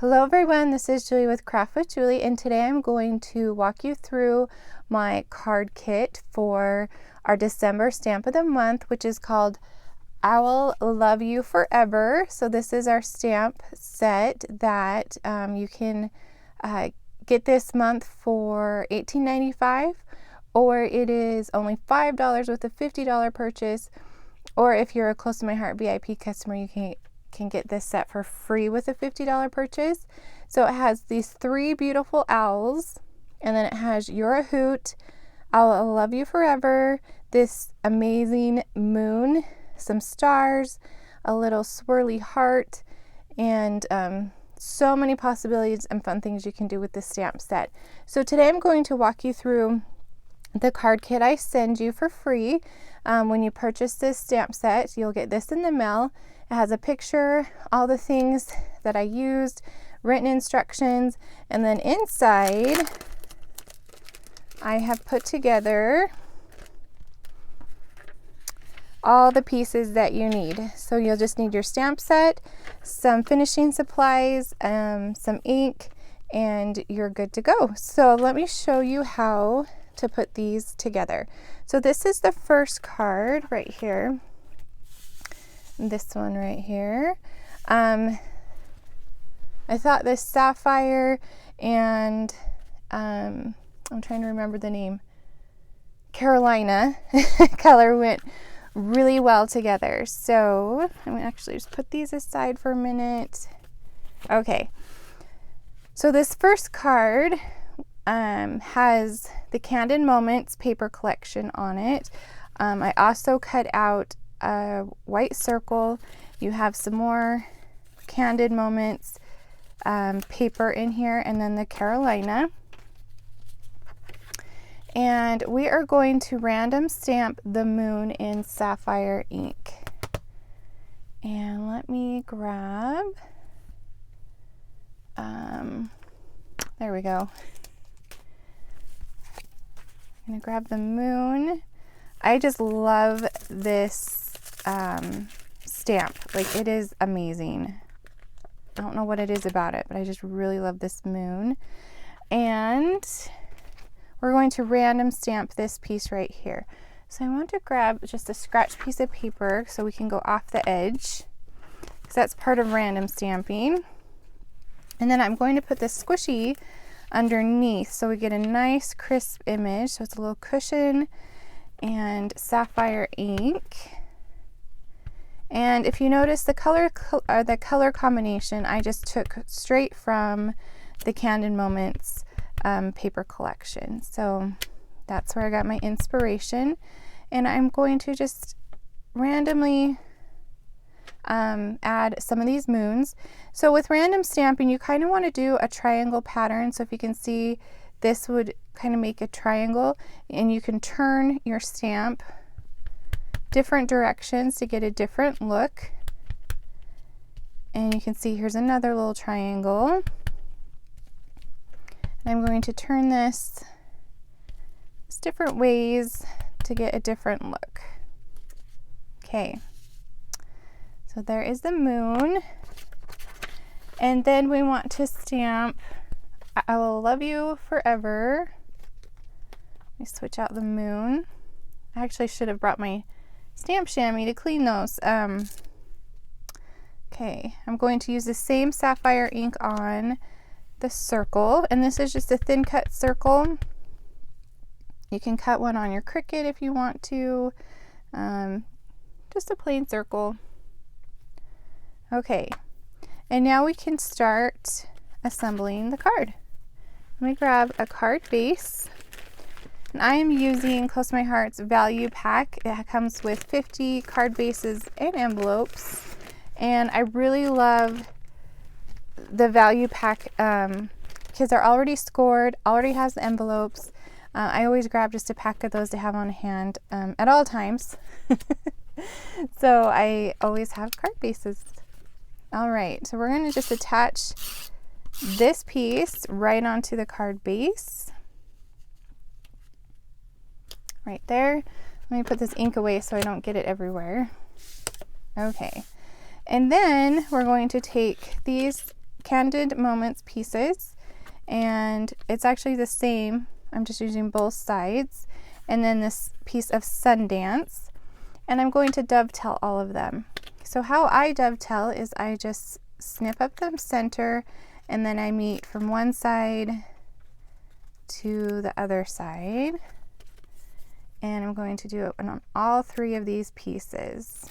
Hello everyone, this is Julie with Craft with Julie, and today I'm going to walk you through my card kit for our December stamp of the month, which is called I Will Love You Forever. So this is our stamp set that you can get this month for $18.95, or it is only $5 with a $50 purchase, or if you're a Close to My Heart VIP customer, you can get this set for free with a $50 purchase. So it has these three beautiful owls, and then it has You're a Hoot, I'll Love You Forever, this amazing moon, some stars, a little swirly heart, and so many possibilities and fun things you can do with this stamp set. So today I'm going to walk you through the card kit I send you for free. When you purchase this stamp set, you'll get this in the mail. It has a picture, all the things that I used, written instructions, and then inside I have put together all the pieces that you need. So you'll just need your stamp set, some finishing supplies, some ink, and you're good to go. So let me show you how to put these together. So this is the first card right here. This one right here. I thought this Sapphire and I'm trying to remember the name, Carolina color went really well together. So I'm gonna actually just put these aside for a minute. Okay, so this first card has the Candid Moments paper collection on it. I also cut out a white circle. You have some more Candid Moments paper in here, and then the Carolina. And we are going to random stamp the moon in Sapphire ink. And let me grab, there we go. I'm gonna grab the moon. I just love this stamp. Like, it is amazing. I don't know what it is about it, but I just really love this moon. And we're going to random stamp this piece right here. So I want to grab just a scratch piece of paper so we can go off the edge, because that's part of random stamping. And then I'm going to put this squishy underneath so we get a nice crisp image. So it's a little cushion and Sapphire ink. And if you notice the color combination, I just took straight from the Candid Moments paper collection. So that's where I got my inspiration. And I'm going to just randomly add some of these moons. So with random stamping, you kind of want to do a triangle pattern. So if you can see, this would kind of make a triangle, and you can turn your stamp different directions to get a different look. And you can see here's another little triangle. I'm going to turn this different ways to get a different look. Okay, so there is the moon. And then we want to stamp I Will Love You Forever. Let me switch out the moon. I actually should have brought my stamp chamois to clean those. Okay, I'm going to use the same Sapphire ink on the circle, and this is just a thin cut circle. You can cut one on your Cricut if you want to. Just a plain circle. Okay, and now we can start assembling the card. Let me grab a card base. And I am using Close to My Heart's value pack. It comes with 50 card bases and envelopes. And I really love the value pack because they're already scored, already has the envelopes. I always grab just a pack of those to have on hand at all times. So I always have card bases. All right, so we're going to just attach this piece right onto the card base. Right there. Let me put this ink away so I don't get it everywhere. Okay, and then we're going to take these Candid Moments pieces, and it's actually the same. I'm just using both sides. And then this piece of Sundance, and I'm going to dovetail all of them. So how I dovetail is I just snip up the center, and then I meet from one side to the other side. And I'm going to do it on all three of these pieces.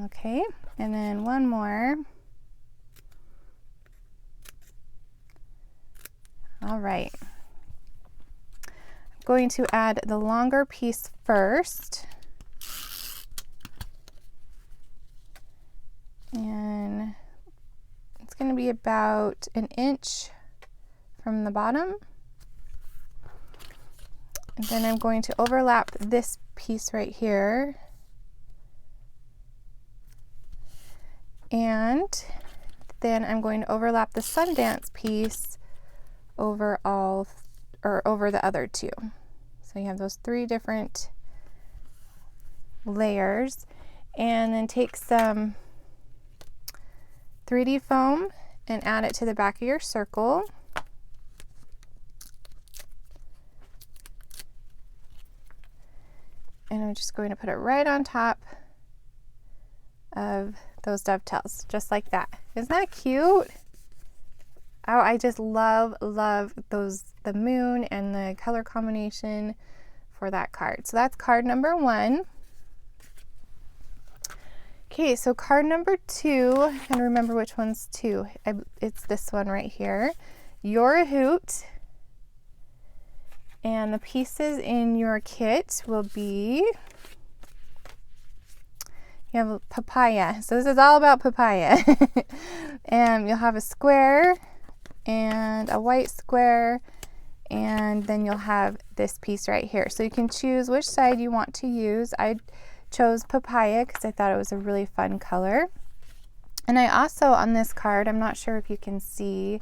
Okay, and then one more. All right. I'm going to add the longer piece first. And it's going to be about an inch from the bottom. And then I'm going to overlap this piece right here. And then I'm going to overlap the Sundance piece over over the other two. So you have those three different layers. And then take some 3D foam and add it to the back of your circle. And I'm just going to put it right on top of those dovetails, just like that. Isn't that cute? Oh, I just love those, the moon and the color combination for that card. So that's card number 1. Okay, so card number 2, and remember which one's 2. It's this one right here. You're a Hoot. And the pieces in your kit will be, you have Papaya. So this is all about Papaya. And you'll have a square and a white square, and then you'll have this piece right here. So you can choose which side you want to use. I chose Papaya because I thought it was a really fun color. And I also, on this card, I'm not sure if you can see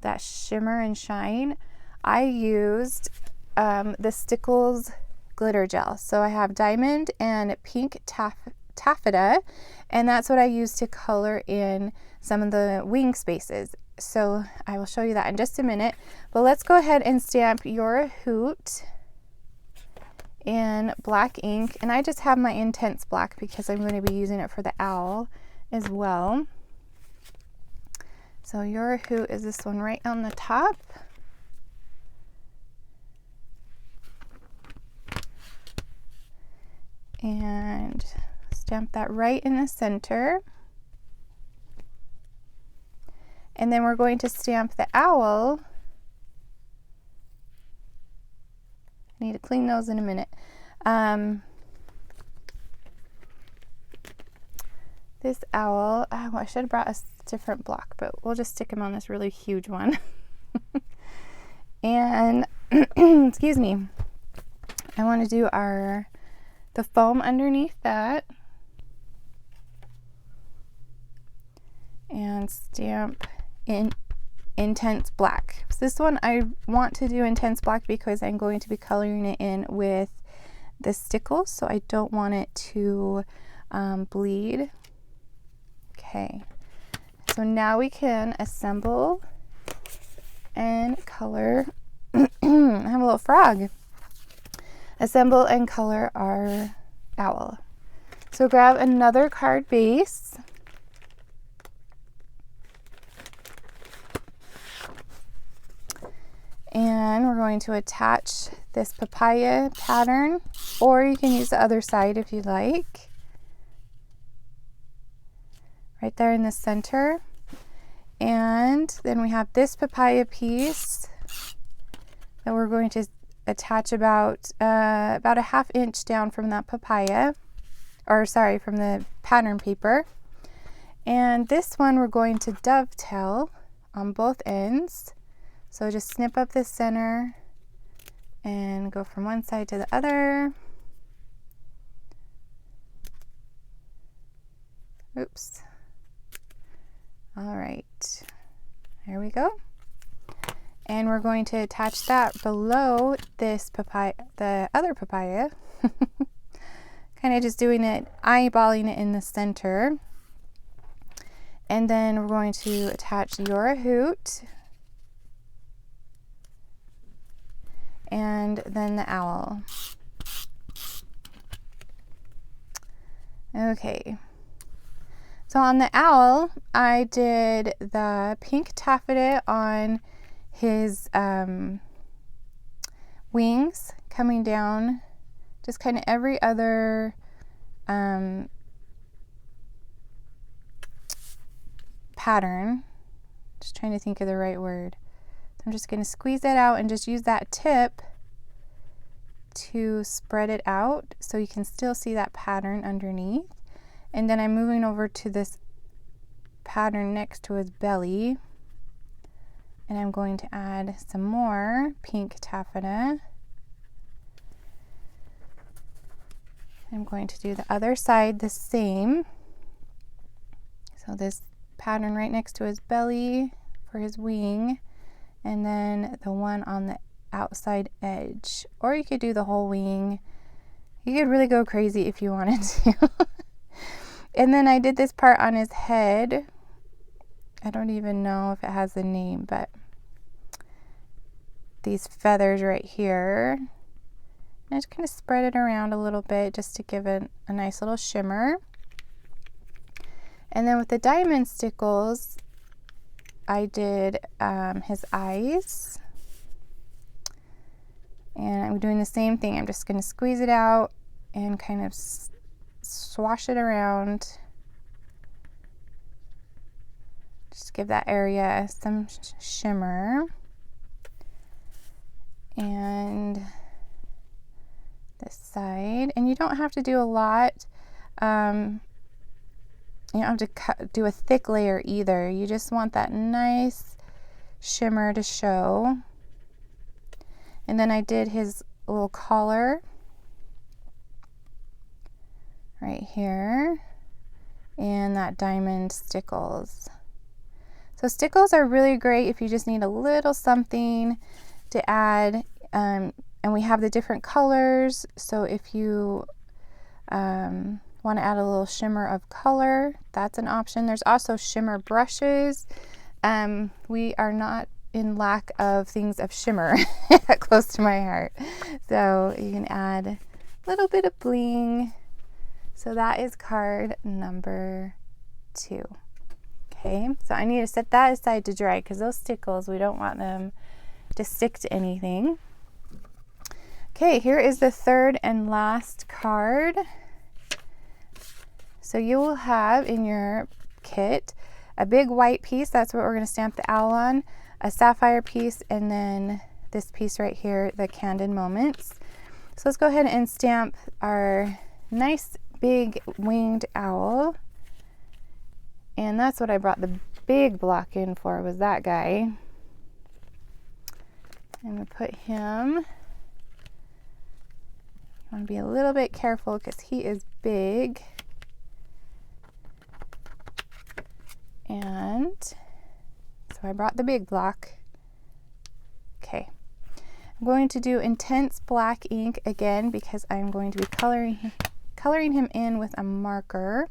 that shimmer and shine, I used the Stickles glitter gel. So I have diamond and pink taffeta, and that's what I used to color in some of the wing spaces. So I will show you that in just a minute, but let's go ahead and stamp You're a Hoot in black ink. And I just have my intense black because I'm going to be using it for the owl as well. So You're a Hoot is this one right on the top. And stamp that right in the center. And then we're going to stamp the owl. I need to clean those in a minute. This owl, oh, I should have brought a different block, but we'll just stick him on this really huge one. And, excuse me, I want to do the foam underneath that. And stamp in intense black. So this one I want to do intense black because I'm going to be coloring it in with the Stickles, so I don't want it to bleed. Okay, so now we can assemble and color. I have a little frog. Assemble and color our owl. So grab another card base. And we're going to attach this papaya pattern, or you can use the other side if you like. Right there in the center. And then we have this papaya piece that we're going to attach about a 1/2 inch down from that papaya, or sorry, from the pattern paper. And this one we're going to dovetail on both ends. So just snip up the center and go from one side to the other. Oops. All right, there we go. And we're going to attach that below this papaya, the other papaya. Kind of just doing it, eyeballing it in the center. And then we're going to attach You're a Hoot. And then the owl. Okay. So on the owl, I did the pink taffeta on his wings coming down, just kind of every other pattern. Just trying to think of the right word. So I'm just going to squeeze that out and just use that tip to spread it out so you can still see that pattern underneath. And then I'm moving over to this pattern next to his belly, and I'm going to add some more pink taffeta. I'm going to do the other side the same. So this pattern right next to his belly for his wing, and then the one on the outside edge. Or you could do the whole wing. You could really go crazy if you wanted to. And then I did this part on his head. I don't even know if it has a name, but these feathers right here. And I just kind of spread it around a little bit just to give it a nice little shimmer. And then with the diamond stickles, I did his eyes. And I'm doing the same thing. I'm just going to squeeze it out and kind of swash it around. Just give that area some shimmer. And this side. And you don't have to do a lot. You don't have to do a thick layer either. You just want that nice shimmer to show. And then I did his little collar right here, and that diamond stickles. So stickles are really great if you just need a little something to add, and we have the different colors, so if you want to add a little shimmer of color, that's an option. There's also shimmer brushes. We are not in lack of things of shimmer close to my heart, so you can add a little bit of bling. So that is card number 2. Okay, so I need to set that aside to dry because those stickles, we don't want them to stick to anything. Okay, here is the third and last card. So you will have in your kit a big white piece, that's what we're going to stamp the owl on, a sapphire piece, and then this piece right here, the Candid moments. So let's go ahead and stamp our nice big winged owl. And that's what I brought the big block in for, was that guy. I'm going to put him, I want to be a little bit careful because he is big. And so I brought the big block. Okay. I'm going to do intense black ink again because I'm going to be coloring him in with a marker.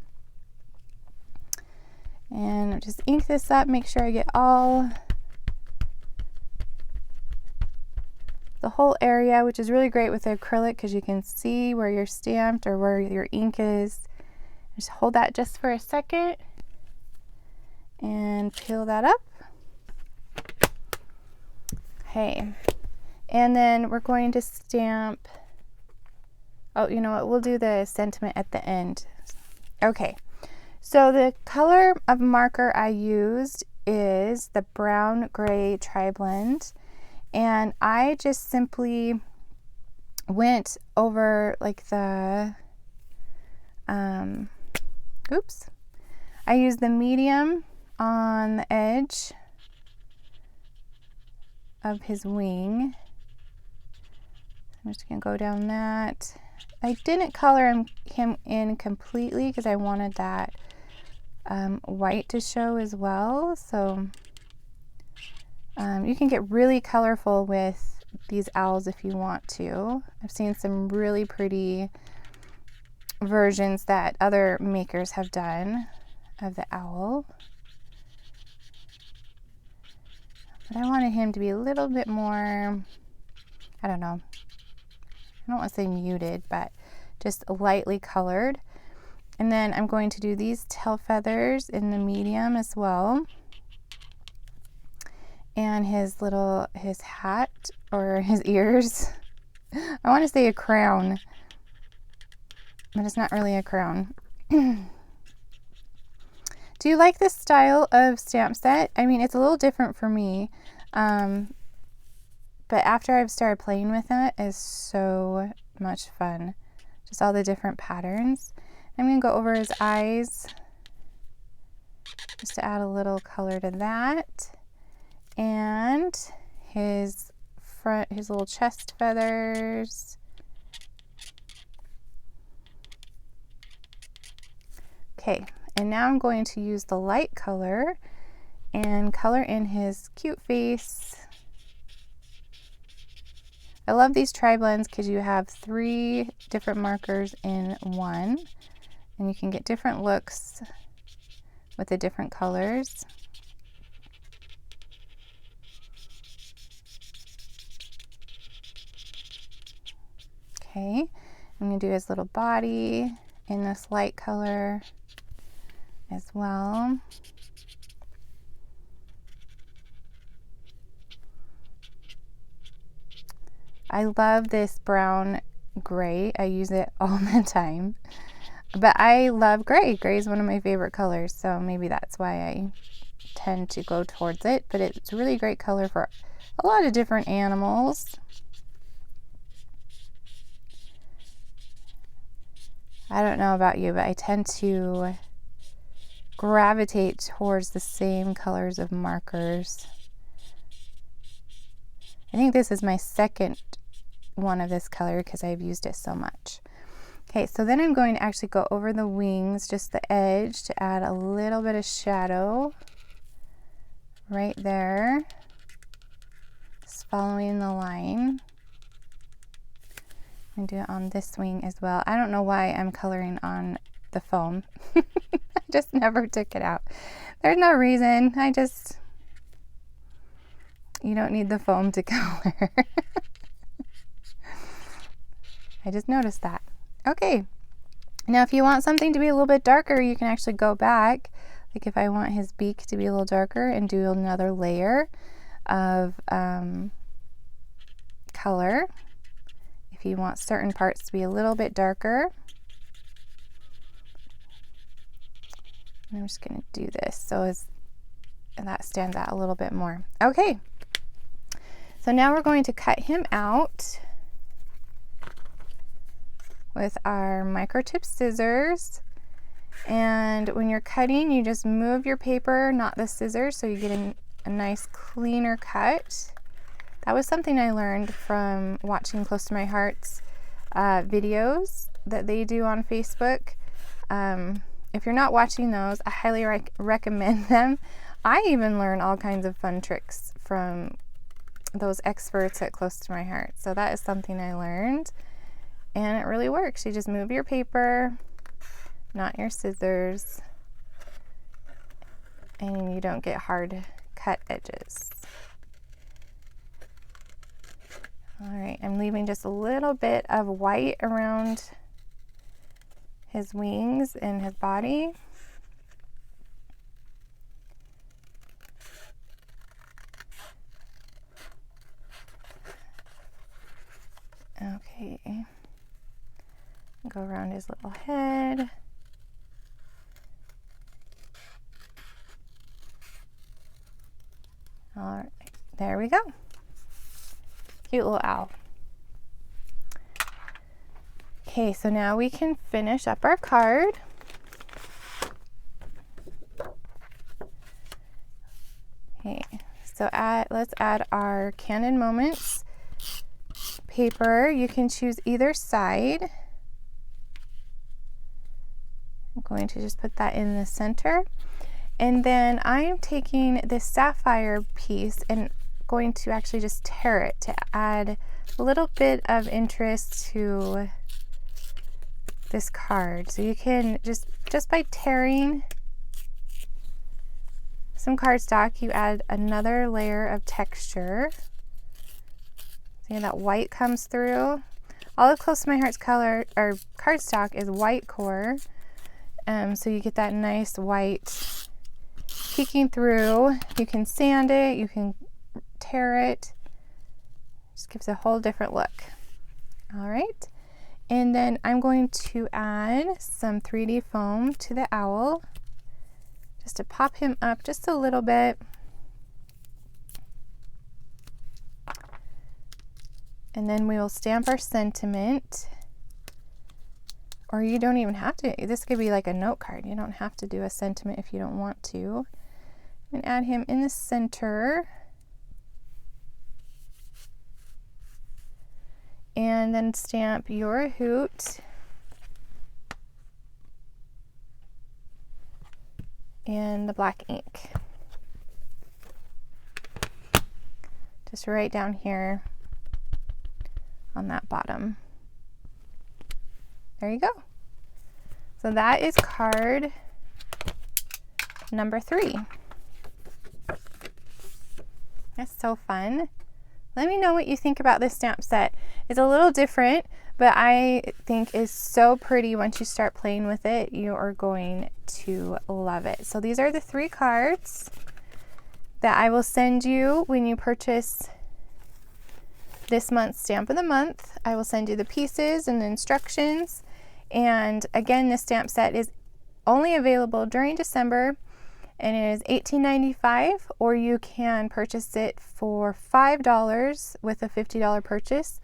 And just ink this up, make sure I get the whole area, which is really great with the acrylic because you can see where you're stamped or where your ink is. Just hold that just for a second and peel that up. Okay, and then we're going to stamp, oh, you know what, we'll do the sentiment at the end. Okay, so the color of marker I used is the brown gray Triblend, and I just simply went over like the I used the medium on the edge of his wing. I'm just gonna go down that. I didn't color him in completely because I wanted that white to show as well. So you can get really colorful with these owls if you want to. I've seen some really pretty versions that other makers have done of the owl. But I wanted him to be a little bit more, I don't know, I don't want to say muted, but just lightly colored. And then I'm going to do these tail feathers in the medium as well. And his hat or his ears. I want to say a crown, but it's not really a crown. Do you like this style of stamp set? I mean, it's a little different for me, but after I've started playing with it, it's so much fun. Just all the different patterns. I'm going to go over his eyes just to add a little color to that. And his little chest feathers. Okay, and now I'm going to use the light color and color in his cute face. I love these Triblends because you have 3 different markers in one, and you can get different looks with the different colors. Okay, I'm going to do his little body in this light color as well. I love this brown gray. I use it all the time. But I love gray. Gray is one of my favorite colors, so maybe that's why I tend to go towards it. But it's a really great color for a lot of different animals. I don't know about you, but I tend to gravitate towards the same colors of markers. I think this is my second one of this color because I've used it so much. Okay, so then I'm going to actually go over the wings, just the edge, to add a little bit of shadow right there, just following the line. And do it on this wing as well. I don't know why I'm coloring on the foam. I just never took it out. There's no reason. You don't need the foam to color. I just noticed that. Okay. Now if you want something to be a little bit darker, you can actually go back. Like if I want his beak to be a little darker and do another layer of color. If you want certain parts to be a little bit darker. I'm just going to do this so that stands out a little bit more. Okay, so now we're going to cut him out with our microtip scissors. And when you're cutting, you just move your paper, not the scissors, so you get a nice cleaner cut. That was something I learned from watching Close to My Heart's videos that they do on Facebook. If you're not watching those, I highly recommend them. I even learn all kinds of fun tricks from those experts at Close to My Heart. So that is something I learned, and it really works. You just move your paper, not your scissors, and you don't get hard cut edges. All right, I'm leaving just a little bit of white around his wings and his body. Okay, go around his little head. All right, there we go. Cute little owl. Okay, so now we can finish up our card. Okay, so let's add our Candid Moments paper. You can choose either side. I'm going to just put that in the center. And then I am taking this sapphire piece and going to actually just tear it to add a little bit of interest to this card. So you can just by tearing some cardstock, you add another layer of texture. See how that white comes through? All of Close to My Heart's color or cardstock is white core, so you get that nice white peeking through. You can sand it, you can tear it. Just gives a whole different look. All right, and then I'm going to add some 3D foam to the owl, just to pop him up just a little bit. And then we will stamp our sentiment. Or you don't even have to. This could be like a note card. You don't have to do a sentiment if you don't want to. And add him in the center. And then stamp your hoot. And the black ink. Just right down here on that bottom. There you go. So that is card number 3. That's so fun. Let me know what you think about this stamp set. It's a little different, but I think is so pretty. Once you start playing with it, you are going to love it. So these are the 3 cards that I will send you when you purchase this month's Stamp of the Month. I will send you the pieces and the instructions. And again, this stamp set is only available during December, and it is $18.95, or you can purchase it for $5 with a $50 purchase.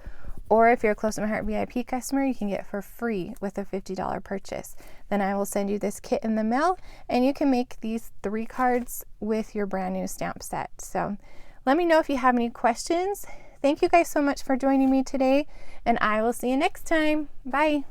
Or if you're a Close to My Heart VIP customer, you can get it for free with a $50 purchase. Then I will send you this kit in the mail, and you can make these 3 cards with your brand new stamp set. So let me know if you have any questions. Thank you guys so much for joining me today, and I will see you next time. Bye.